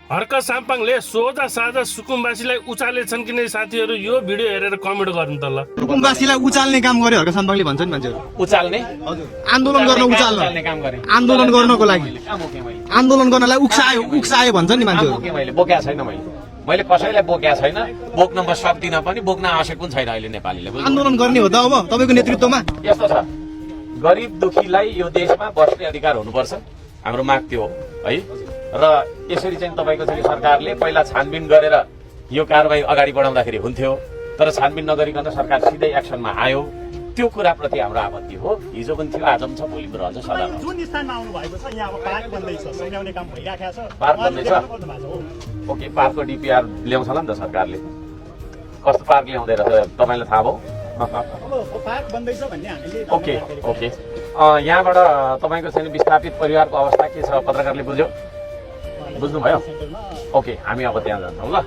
हर्क साम्पाङले सोझा साझा सुकुम्बासीलाई उचालेछन् कि नै साथीहरू यो भिडियो हेरेर कमेन्ट गर्नु त ल। सुकुम्बासीलाई उचाल्ने काम गर्यो हर्क साम्पाङले भन्छ नि मान्छेहरू। उचाल्ने आन्दोलन गर्न उचाल्ने काम गरे। आन्दोलन गर्नको लागि आन्दोलन गर्नलाई उक्सायो भन्छ नि मान्छेहरू। मैले बोकेको छैन मैले कसैलाई बोकेको छैन, बोक्न म सक्दिनँ पनि, बोक्न आवश्यक पनि छैन अहिले नेपालीले। आन्दोलन गर्ने हो त अब तपाईँको नेतृत्वमा। यस्तो छ, गरिब दुखीलाई यो देशमा बस्ने अधिकार हुनुपर्छ, हाम्रो माग त्यो हो है। र यसरी चाहिँ तपाईँको चाहिँ सरकारले पहिला छानबिन गरेर यो कारबाही अगाडि बढाउँदाखेरि हुन्थ्यो, तर छानबिन नगरिकन सरकार सिधै एक्सनमा आयो। त्यो कुराप्रति हाम्रो आपत्ति हो। हिजो पनि थियो, आज पनि छ, भोलि पनि रहन्छ, सदा जुन स्थानमा आउनु भएको छ यहाँ अब पार्क बन्दैछ, सङ्घाउने काम भइराखेको छ। पार्क बन्दैछ। ओके, पार्कको डिपिआर ल्याउँछ होला नि त सरकारले। कस्तो पार्क ल्याउँदै रहेछ तपाईँलाई थाहा भयो? अब पार्क बन्दैछ भन्ने हामीले ओके ओके। यहाँबाट तपाईँको चाहिँ विस्थापित परिवारको अवस्था के छ पत्रकारले बुझ्नुभयो? ओके, हामी अब त्यहाँ जान्छौँ ल।